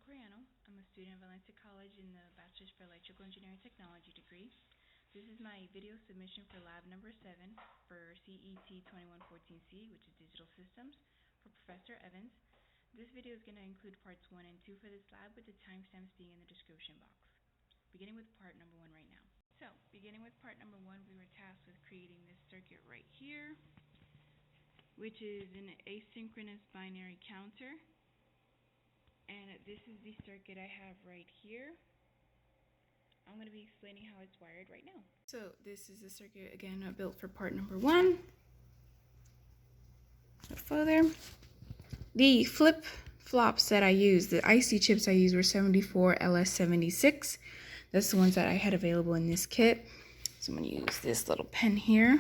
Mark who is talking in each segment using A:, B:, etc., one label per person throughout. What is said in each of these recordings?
A: Coriano. I'm a student of Valencia College in the Bachelor's for Electrical Engineering Technology degree. This is my video submission for lab number 7 for CET 2114C, which is Digital Systems, for Professor Evans. This video is going to include parts 1 and 2 for this lab, with the timestamps being in the description box. Beginning with part number 1 right now. So, beginning with part number 1, we were tasked with creating this circuit right here, which is an asynchronous binary counter. And this is the circuit I have right here. I'm going to be explaining how it's wired right now. So this is the circuit, again, built for part number 1. Further, the flip-flops that I used, the IC chips I used were 74LS76. That's the ones that I had available in this kit. So I'm going to use this little pen here.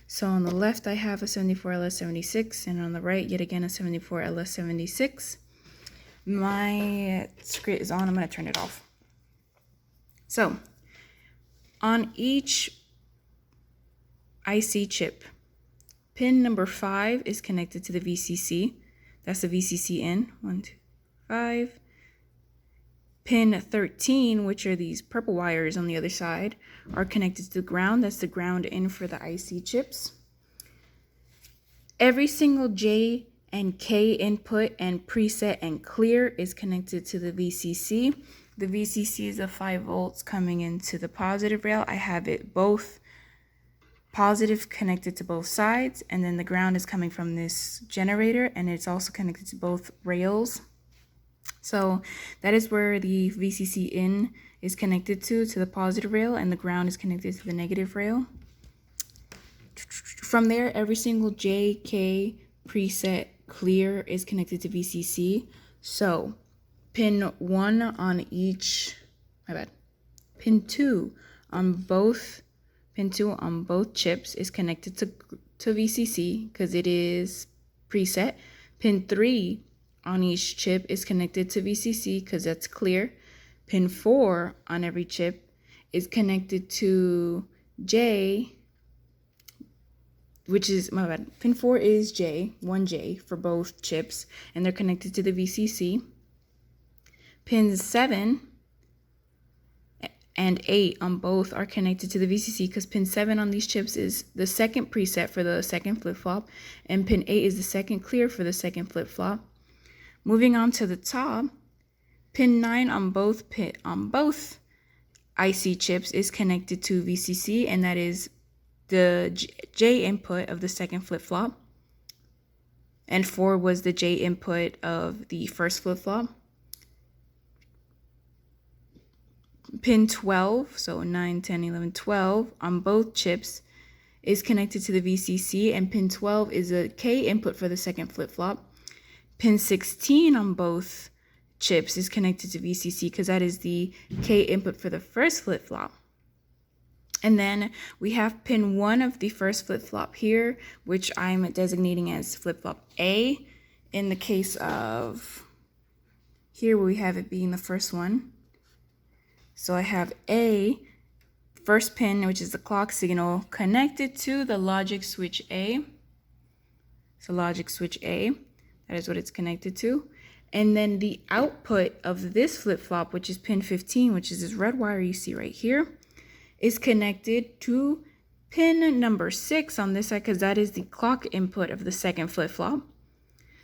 A: So on the left I have a 74LS76, and on the right, yet again, a 74LS76. My script is on. I'm going to turn it off. So, on each IC chip, pin number 5 is connected to the VCC. That's the VCC in. 1, 2, 5. Pin 13, which are these purple wires on the other side, are connected to the ground. That's the ground in for the IC chips. Every single J and K input and preset and clear is connected to the VCC. The VCC is a 5 volts coming into the positive rail. I have it both positive connected to both sides, and then the ground is coming from this generator, and it's also connected to both rails. So that is where the VCC in is connected to the positive rail, and the ground is connected to the negative rail. From there, every single J, K, preset, clear is connected to VCC. So pin 1 on each, pin 2 on both chips is connected to VCC because it is preset. Pin 3 on each chip is connected to VCC because that's clear. Pin 4 on every chip is connected to J, which is, pin 4 is J, 1J for both chips, and they're connected to the VCC. Pins 7 and 8 on both are connected to the VCC because pin 7 on these chips is the second preset for the second flip-flop, and pin 8 is the second clear for the second flip-flop. Moving on to the top, pin 9 on both IC chips is connected to VCC, and that is the J input of the second flip-flop, and 4 was the J input of the first flip-flop. Pin 12, so 9, 10, 11, 12 on both chips is connected to the VCC, and pin 12 is a K input for the second flip-flop. Pin 16 on both chips is connected to VCC because that is the K input for the first flip-flop. And then we have pin 1 of the first flip-flop here, which I'm designating as flip-flop A. In the case of here, where we have it being the first one. So I have A, first pin, which is the clock signal, connected to the logic switch A. So logic switch A, that is what it's connected to. And then the output of this flip-flop, which is pin 15, which is this red wire you see right here, is connected to pin number 6 on this side because that is the clock input of the second flip-flop.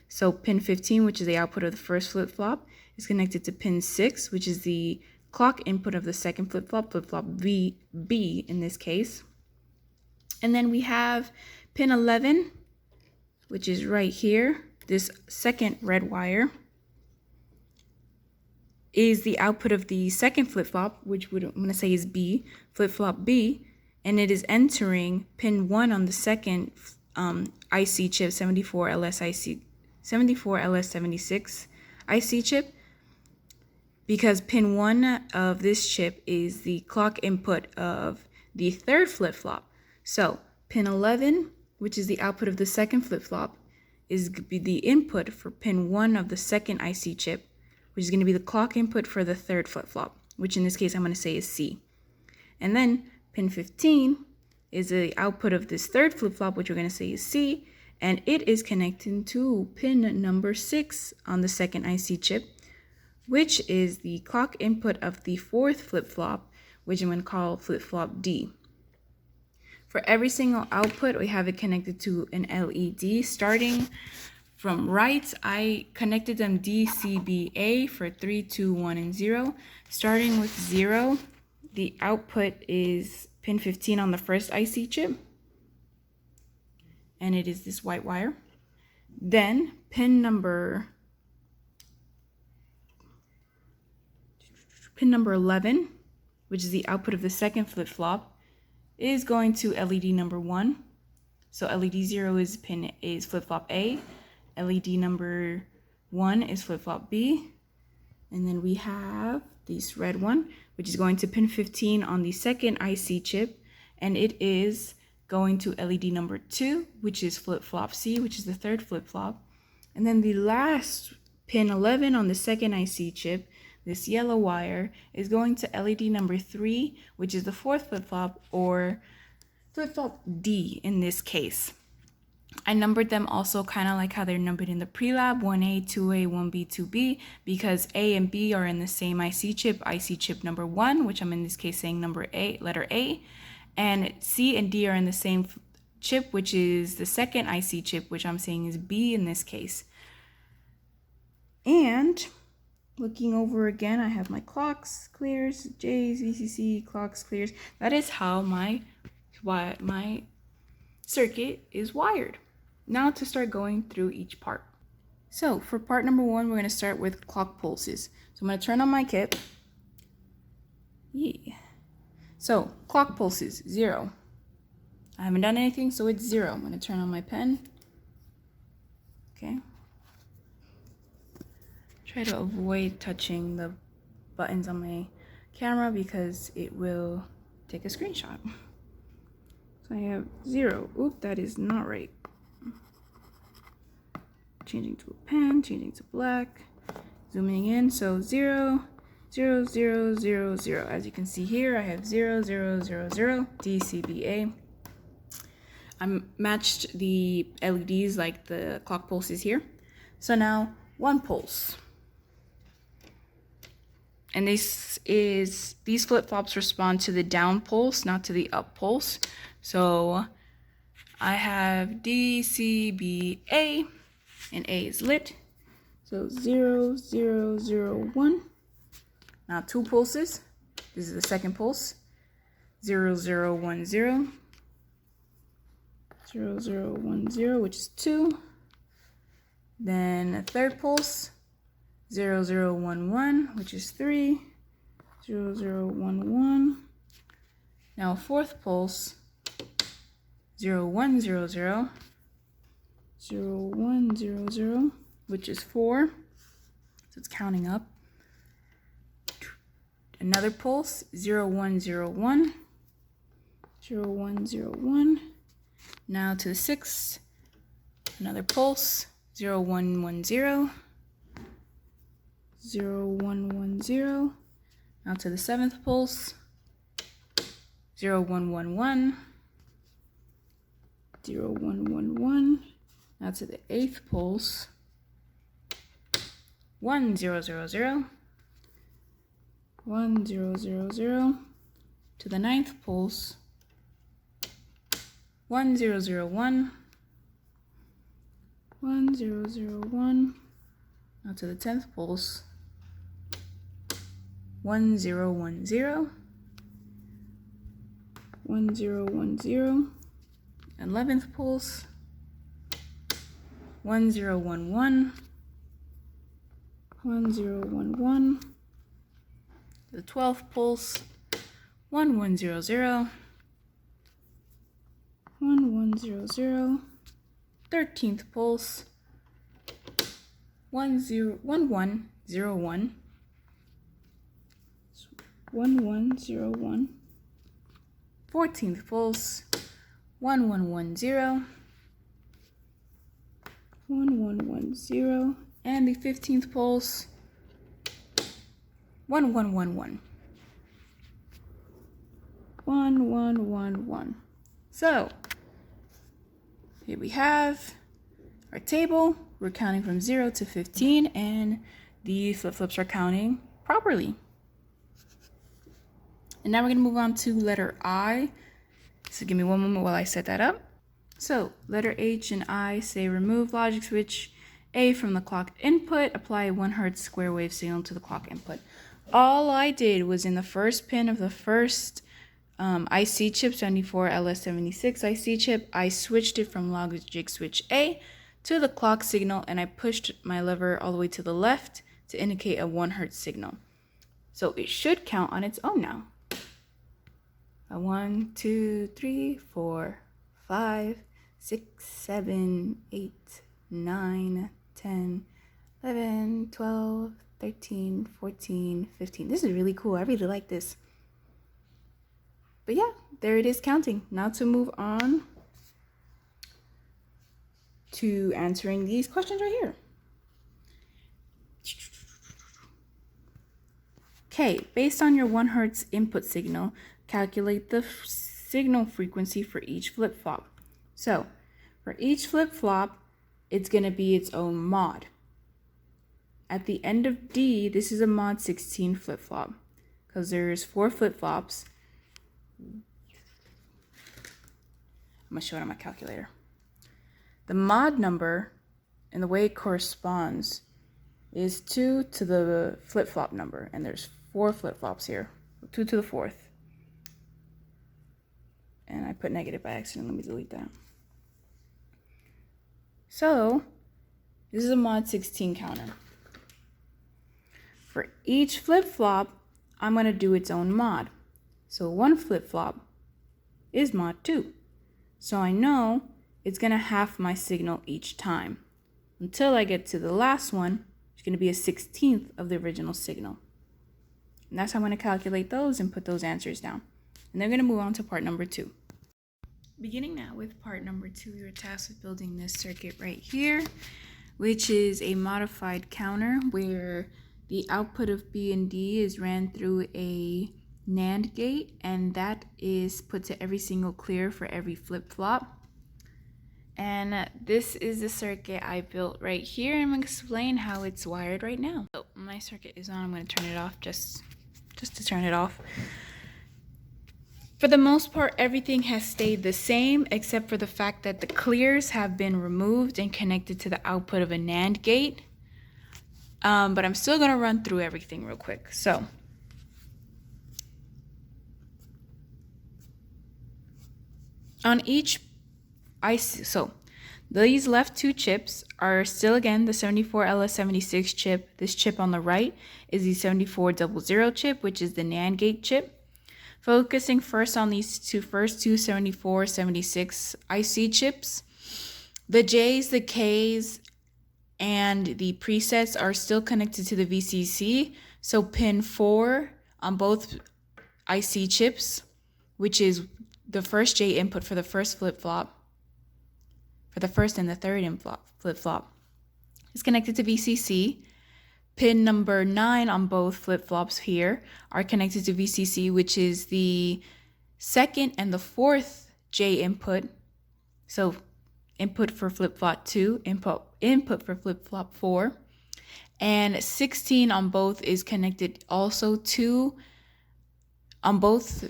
A: So pin 15, which is the output of the first flip-flop, is connected to pin 6, which is the clock input of the second flip-flop, flip-flop B in this case. And then we have pin 11, which is right here. This second red wire is the output of the second flip-flop, which I'm going to say is B, flip-flop B, and it is entering pin 1 on the second IC chip, 74LS76 IC chip, because pin 1 of this chip is the clock input of the third flip-flop. So pin 11, which is the output of the second flip-flop, is the input for pin 1 of the second IC chip, which is going to be the clock input for the third flip-flop, which in this case I'm going to say is C. And then pin 15 is the output of this third flip-flop, which we're going to say is C, and it is connecting to pin number 6 on the second IC chip, which is the clock input of the fourth flip-flop, which I'm going to call flip-flop D. For every single output, we have it connected to an LED. Starting from right, I connected them DCBA for 3, 2, 1, and 0. Starting with 0, the output is pin 15 on the first IC chip, and it is this white wire. Then pin number 11, which is the output of the second flip-flop, is going to LED number 1. So LED 0 is flip-flop A. LED number 1 is flip-flop B. And then we have this red one, which is going to pin 15 on the second IC chip, and it is going to LED number 2, which is flip-flop C, which is the third flip-flop. And then the last pin 11 on the second IC chip, this yellow wire, is going to LED number 3, which is the fourth flip-flop, or flip-flop D in this case. I numbered them also kind of like how they're numbered in the pre-lab, 1A, 2A, 1B, 2B, because A and B are in the same IC chip number 1, which I'm in this case saying letter A, and C and D are in the same chip, which is the second IC chip, which I'm saying is B in this case. And looking over again, I have my clocks, clears, J's, VCC, clocks, clears. That is how my circuit is wired. Now to start going through each part. So for part number 1, we're going to start with clock pulses. So I'm going to turn on my kit. Yeah. So clock pulses, 0. I haven't done anything, so it's 0. I'm going to turn on my pen. Okay. Try to avoid touching the buttons on my camera because it will take a screenshot. So I have 0. Oop, that is not right. Changing to a pen, changing to black, zooming in. So 0, 0, 0, 0, 0. As you can see here, I have 0, 0, 0, 0, DCBA. I matched the LEDs like the clock pulses here. So now 1 pulse. And these flip-flops respond to the down pulse, not to the up pulse. So I have DCBA, and A is lit. So 0, 0, 0, 1. Now 2 pulses. This is the second pulse. 0, 0, 1, 0. 0, 0, 1, 0, which is 2. Then a third pulse. 0, 0, 1, 1, which is 3. 0, 0, 1, 1. Now a fourth pulse. 0, 1, 0, 0. 0, 1, 0, 0, which is 4. So it's counting up. Another pulse, 0, 1, 0, 1. 0, 1, 0, 1. Now to the sixth, another pulse, 0, 1, 1, 0. 0, 1, 1, 0. Now to the seventh pulse, 0, 1, 1, 1. 0, 1, 1, 1. Now to the eighth pulse, 1, 0, 0, 0. 1, 0, 0, 0. To the ninth pulse, 1, 0, 0, 1. 1, 0, 0, 1. Now to the 10th pulse, 1, 0, 1, 0. 1, 0, 1, 0. 11th pulse, 1, 0, 1, 1. 1, 0, 1, 1. The 12th pulse, 1, 1, 0, 0. 1, 1, 0, 0. 13th pulse, 1, 0, 1, 1, 0, 1. 1, 1, 0, 1. 14th pulse, 1, 1, 1, 0. 1, 1, 1, 0. And the 15th pulse, 1, 1, 1, 1. 1, 1, 1, 1. So, here we have our table. We're counting from 0 to 15, and the flip-flops are counting properly. And now we're going to move on to letter I. So give me one moment while I set that up. So letter H and I say remove logic switch A from the clock input, apply a 1 Hz square wave signal to the clock input. All I did was in the first pin of the first IC chip, 74LS76 IC chip, I switched it from logic switch A to the clock signal, and I pushed my lever all the way to the left to indicate a 1 Hz signal. So it should count on its own now. 1, 2, 3, 4, 5, 6, 7, 8, 9, 10, 11, 12, 13, 14, 15. This is really cool. I really like this. But yeah, there it is counting. Now to move on to answering these questions right here. Okay, based on your 1 Hz input signal, calculate the signal frequency for each flip-flop. So, for each flip-flop, it's going to be its own mod. At the end of D, this is a mod 16 flip-flop because there's 4 flip-flops. I'm going to show it on my calculator. The mod number and the way it corresponds is 2 to the flip-flop number, and there's 4 flip-flops here. 2 to the 4th. And I put negative by accident. Let me delete that. So, this is a mod 16 counter. For each flip-flop, I'm going to do its own mod. So, one flip-flop is mod 2. So, I know it's going to half my signal each time. Until I get to the last one, it's going to be a 16th of the original signal. And that's how I'm going to calculate those and put those answers down. And then we're going to move on to part number 2. Beginning now with part number 2, we were tasked with building this circuit right here, which is a modified counter where the output of B and D is ran through a NAND gate, and that is put to every single clear for every flip-flop. And this is the circuit I built right here, and I'm going to explain how it's wired right now. So my circuit is on. I'm going to turn it off just to turn it off. For the most part, everything has stayed the same except for the fact that the clears have been removed and connected to the output of a NAND gate. But I'm still going to run through everything real quick. So, on each IC, so these left 2 chips are still, again, the 74LS76 chip. This chip on the right is the 7400 chip, which is the NAND gate chip. Focusing first on these first two 7476 IC chips, the J's, the K's, and the presets are still connected to the VCC. So pin 4 on both IC chips, which is the first J input for the first flip-flop, for the first and the third flip-flop, is connected to VCC. Pin number 9 on both flip-flops here are connected to VCC, which is the second and the fourth J input. So input for flip-flop 2, input for flip-flop 4. And 16 on both is connected also to, on both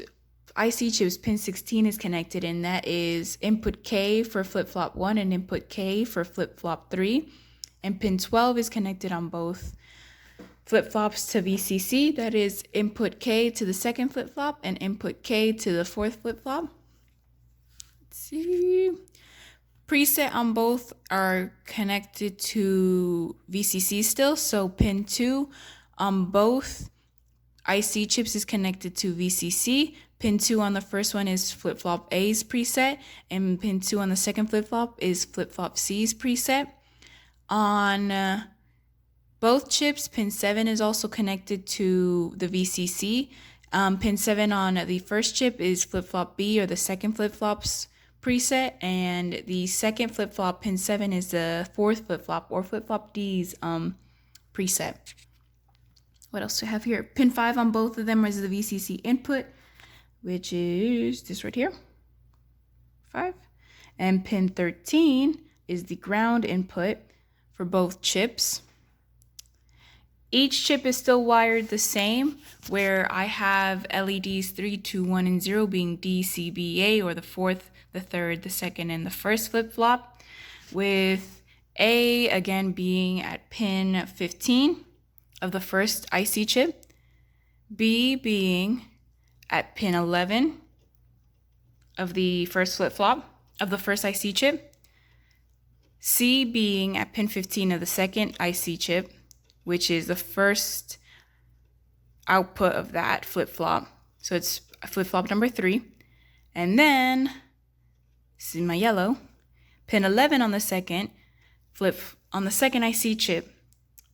A: IC chips, pin 16 is connected, and that is input K for flip-flop 1 and input K for flip-flop 3. And pin 12 is connected on both flip-flops to VCC, that is input K to the second flip-flop and input K to the fourth flip-flop. Let's see. Preset on both are connected to VCC still, so pin 2 on both IC chips is connected to VCC. Pin 2 on the first one is flip-flop A's preset, and pin 2 on the second flip-flop is flip-flop C's preset. On both chips, pin 7 is also connected to the VCC. Pin 7 on the first chip is flip-flop B, or the second flip-flop's preset, and the second flip-flop, pin 7, is the fourth flip-flop, or flip-flop D's preset. What else do I have here? Pin 5 on both of them is the VCC input, which is this right here, 5. And pin 13 is the ground input for both chips. Each chip is still wired the same, where I have LEDs 3, 2, 1, and 0 being DCBA, or the fourth, the third, the second, and the first flip-flop, with A again being at pin 15 of the first IC chip, B being at pin 11 of the first flip-flop of the first IC chip, C being at pin 15 of the second IC chip, which is the first output of that flip-flop. So it's flip-flop number 3. And then, this is my yellow, pin 11 on the second IC chip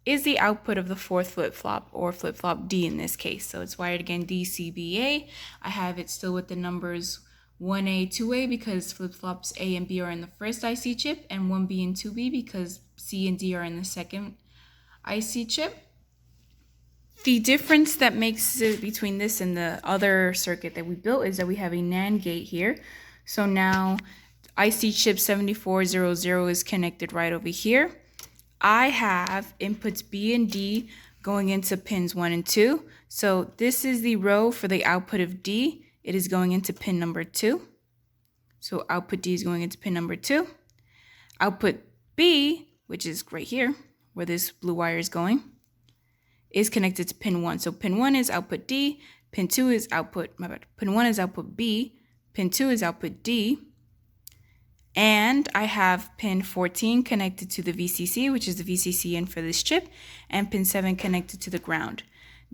A: is the output of the fourth flip-flop, or flip-flop D in this case. So it's wired again DCBA. I have it still with the numbers 1A, 2A because flip-flops A and B are in the first IC chip, and 1B and 2B because C and D are in the second IC chip. The difference that makes it between this and the other circuit that we built is that we have a NAND gate here. So now IC chip 7400 is connected right over here. I have inputs B and D going into pins 1 and 2. So this is the row for the output of D. It is going into pin number 2. So output D is going into pin number 2. Output B, which is right here, where this blue wire is going, is connected to pin 1. So pin 1 is output D, pin 2 is output, pin 1 is output B, pin 2 is output D, and I have pin 14 connected to the VCC, which is the VCC in for this chip, and pin 7 connected to the ground.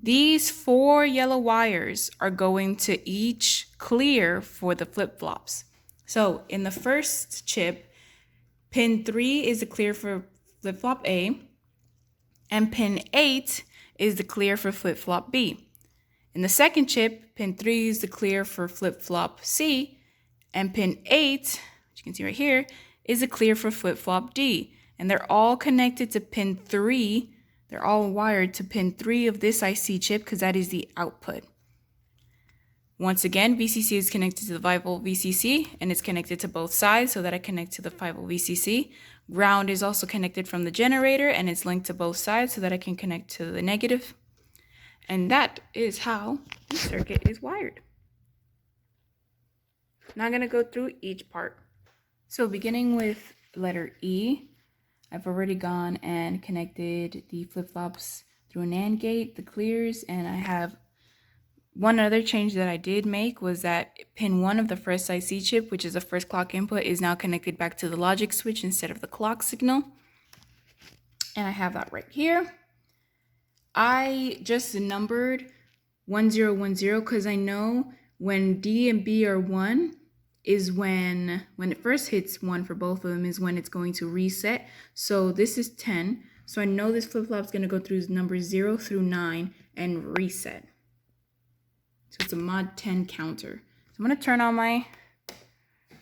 A: These 4 yellow wires are going to each clear for the flip-flops. So in the first chip, pin 3 is the clear for flip-flop A, and pin 8 is the clear for flip-flop B. In the second chip, pin 3 is the clear for flip-flop C, and pin 8, which you can see right here, is the clear for flip-flop D. And they're all connected to pin 3. They're all wired to pin 3 of this IC chip because that is the output. Once again, VCC is connected to the 5-volt VCC, and it's connected to both sides so that I connect to the 5-volt VCC. Ground is also connected from the generator, and it's linked to both sides so that I can connect to the negative. And that is how the circuit is wired. Now I'm going to go through each part. So beginning with letter E, I've already gone and connected the flip-flops through a NAND gate, the clears, and I have one other change that I did make was that pin 1 of the first IC chip, which is the first clock input, is now connected back to the logic switch instead of the clock signal. And I have that right here. I just numbered 1010 because I know when D and B are 1 is when it first hits 1 for both of them is when it's going to reset. So this is 10. So I know this flip-flop is going to go through numbers 0 through 9 and reset. So it's a mod 10 counter. So I'm going to turn on my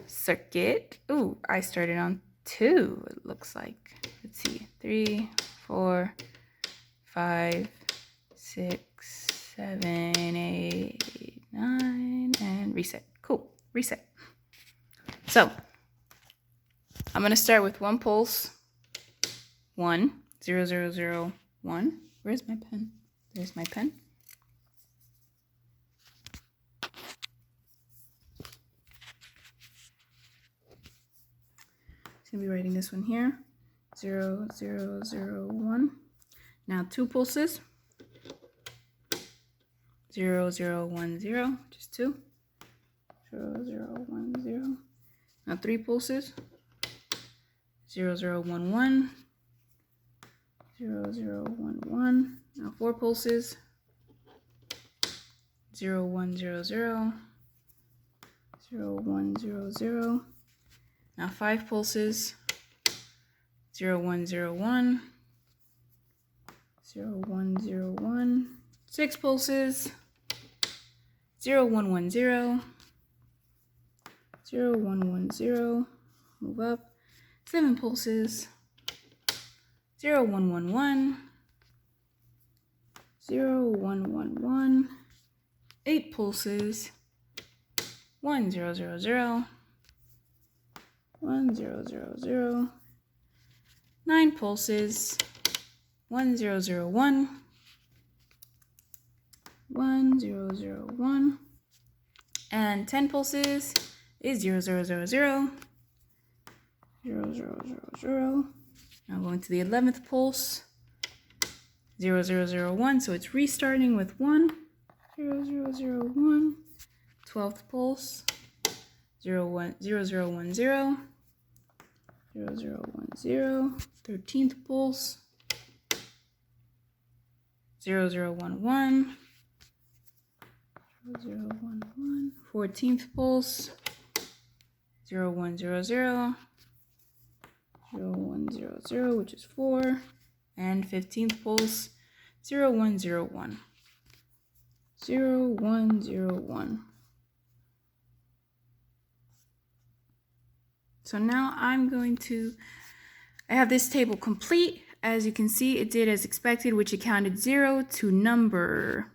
A: circuit. Ooh, I started on 2, it looks like. Let's see. 3, 4, 5, 6, 7, 8, 9, and reset. Cool. Reset. So I'm going to start with 1 pulse. 1, 0, 0, 0, 1. Where's my pen? There's my pen. Going to be writing this one here, 0, 0, 0, 1. Now 2 pulses, 0, 0, 1, 0, just 2, 0, 0, 1, 0. Now 3 pulses, 0, 0, 1, 1, 0, 0, 1, 1. Now 4 pulses, 0, 1, 0, 0, 0, 1, 0, 0. Now 5 pulses, 0, 1, 0, 1, 0, 1, 0, 1, 6 pulses, 0, 1, 1, 0, 0, 1, 1, 0, move up, 7 pulses, 0, 1, 1, 1, 0, 1, 1, 1, 8 pulses, 1, 0, 0, 0, 1, 0, 0, 0, 9 pulses, 1, 0, 0, 1, 1, 0, 0, 1. And 10 pulses is 0, 0, 0, 0, 0, 0, 0, 0. Now going to the 11th pulse, 0, 0, 0, 1. So it's restarting with 1, 0, 0, 0, 1. 12th pulse, 0, 1, 0, 0, 1, 0, 0, 0, 1, 0. 13th pulse, 0, 0, 1, 1. 0, 1, 1. 14th pulse, 0, 1, 0, 0. 0, 1, 0, 0, which is 4. And 15th pulse, 0, 1, 0, 1. 0, 1, 0, 1. So now I have this table complete. As you can see, it did as expected, which it counted 0 to number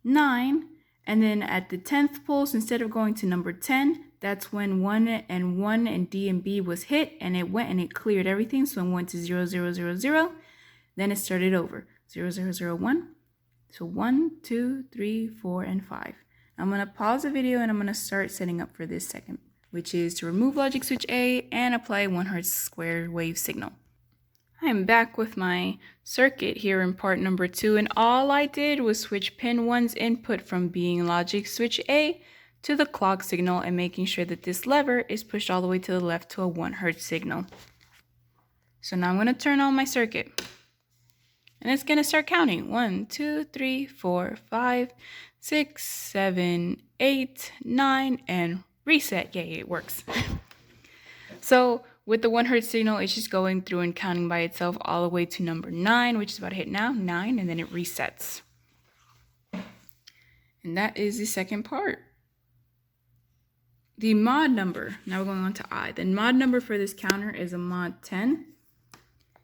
A: 9. And then at the 10th pulse, instead of going to number 10, that's when 1 and D and B was hit, and it went and it cleared everything. So it went to 0, 0, 0, 0. Then it started over, 0, 0, 0, 1. So 1, 2, 3, 4, and 5. I'm going to pause the video and I'm going to start setting up for this second, which is to remove logic switch A and apply 1 Hz square wave signal. I'm back with my circuit here in part number 2, and all I did was switch pin 1's input from being logic switch A to the clock signal and making sure that this lever is pushed all the way to the left to a 1 Hz signal. So now I'm going to turn on my circuit. And it's going to start counting. 1, 2, 3, 4, 5, 6, 7, 8, 9, and reset. Yay, it works. So with the 1 Hz signal, it's just going through and counting by itself all the way to number 9, which is about to hit now, 9, and then it resets. And that is the second part. The mod number, now we're going on to I. The mod number for this counter is a mod 10.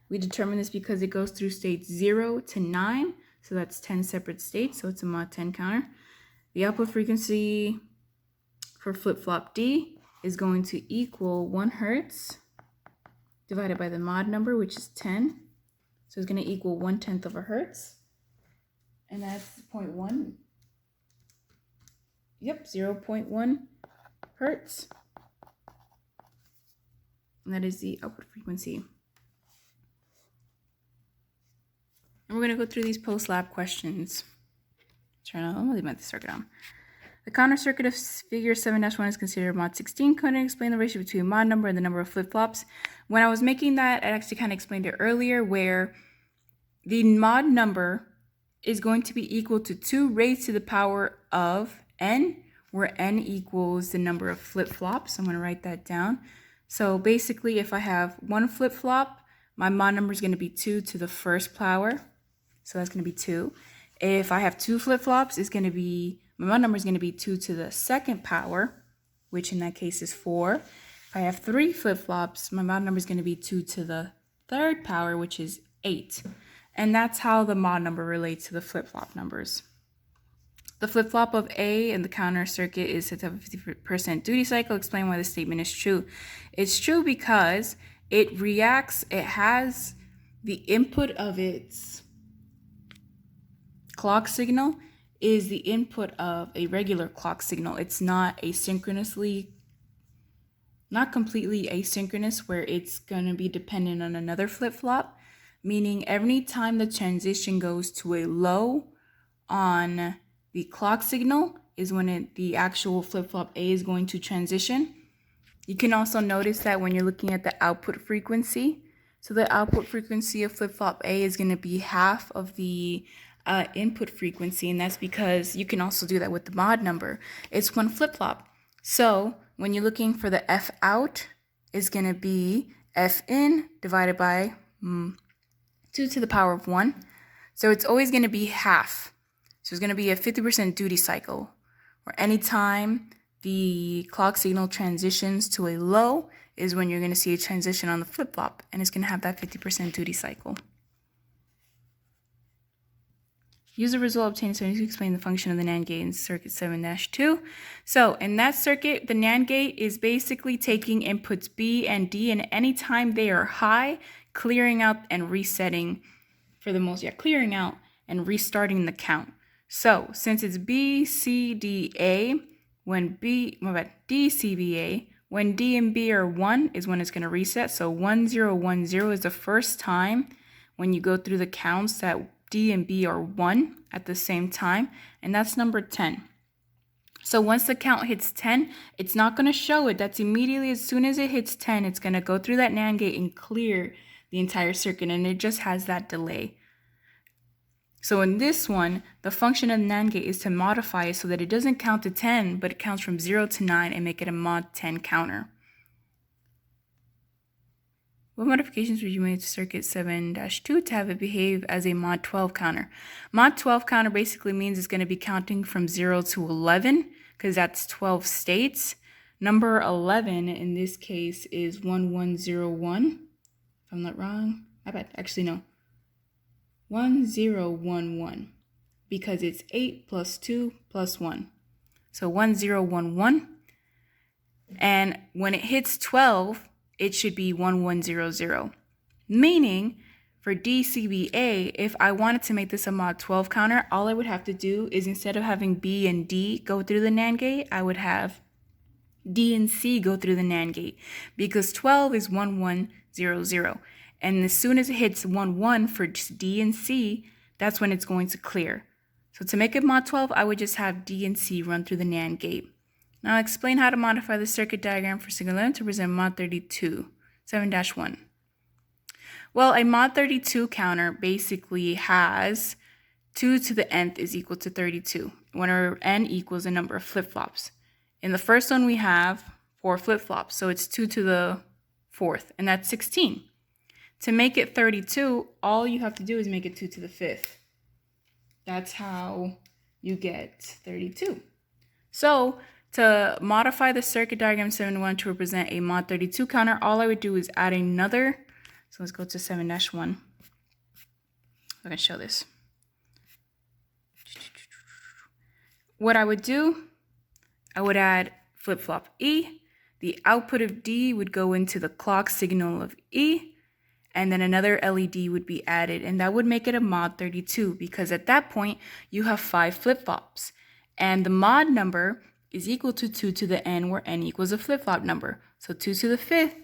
A: We determine this because it goes through states 0 to 9, so that's 10 separate states, so it's a mod 10 counter. The output frequency for flip-flop D is going to equal 1 Hz divided by the mod number, which is 10. So it's going to equal 1/10 of a Hertz. And that's 0.1. Yep, 0.1 Hertz. And that is the output frequency. And we're going to go through these post-lab questions. I'm going to leave my circuit on. The counter circuit of figure 7-1 is considered mod 16. Couldn't explain the ratio between mod number and the number of flip-flops. When I was making that, I actually kind of explained it earlier, where the mod number is going to be equal to 2 raised to the power of n, where n equals the number of flip-flops. I'm going to write that down. So basically, if I have 1 flip-flop, my mod number is going to be 2 to the first power. So that's going to be 2. If I have 2 flip-flops, my mod number is going to be 2 to the second power, which in that case is 4. If I have 3 flip-flops, my mod number is going to be 2 to the third power, which is 8. And that's how the mod number relates to the flip-flop numbers. The flip-flop of A in the counter circuit is set to have a 50% duty cycle. Explain why this statement is true. It's true because it has the input of its clock signal is the input of a regular clock signal. It's not not completely asynchronous, where it's going to be dependent on another flip-flop, meaning every time the transition goes to a low on the clock signal is when the actual flip-flop A is going to transition. You can also notice that when you're looking at the output frequency. So the output frequency of flip-flop A is going to be half of the input frequency, and that's because you can also do that with the mod number. It's 1 flip-flop. So when you're looking for the F out, is going to be F in divided by 2 to the power of 1. So it's always going to be half. So it's going to be a 50% duty cycle, where anytime the clock signal transitions to a low is when you're going to see a transition on the flip-flop, and it's going to have that 50% duty cycle. Use the result obtained to explain the function of the NAND gate in circuit 7-2. So in that circuit, the NAND gate is basically taking inputs B and D, and anytime they are high, clearing out and resetting, clearing out and restarting the count. So since it's BCDA, when DCBA, when D and B are 1 is when it's going to reset. So 1010 is the first time when you go through the counts that D and B are 1 at the same time, and that's number 10. So once the count hits 10, it's not going to show it. That's immediately as soon as it hits 10, it's going to go through that NAND gate and clear the entire circuit, and it just has that delay. So in this one, the function of the NAND gate is to modify it so that it doesn't count to 10, but it counts from 0 to 9 and make it a mod 10 counter. What modifications would you make to circuit 7-2 to have it behave as a mod 12 counter? Mod 12 counter basically means it's going to be counting from 0 to 11 because that's 12 states. Number 11 in this case is 1101. If I'm not wrong. I bet. Actually, no. 1011 because it's 8 plus 2 plus 1. So 1011. And when it hits 12, it should be 1100. Meaning, for DCBA, if I wanted to make this a mod 12 counter, all I would have to do is instead of having B and D go through the NAND gate, I would have D and C go through the NAND gate because 12 is 1100. And as soon as it hits 11 for D and C, that's when it's going to clear. So to make it mod 12, I would just have D and C run through the NAND gate. Now I'll explain how to modify the circuit diagram for signal 11 to present mod 32, 7-1. Well, a mod 32 counter basically has 2 to the nth is equal to 32, whenever n equals the number of flip-flops. In the first one, we have 4 flip-flops, so it's 2 to the 4th, and that's 16. To make it 32, all you have to do is make it 2 to the 5th. That's how you get 32. So to modify the circuit diagram 7-1 to represent a mod 32 counter, all I would do is add another. So let's go to 7-1. I'm going to show this. What I would do, I would add flip-flop E. The output of D would go into the clock signal of E. And then another LED would be added, and that would make it a mod 32 because at that point you have 5 flip-flops. And the mod number is equal to 2 to the n, where n equals a flip-flop number. So 2 to the 5th,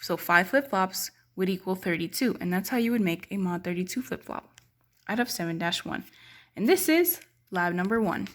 A: so 5 flip-flops would equal 32. And that's how you would make a mod 32 flip-flop out of 7-1. And this is lab number 1.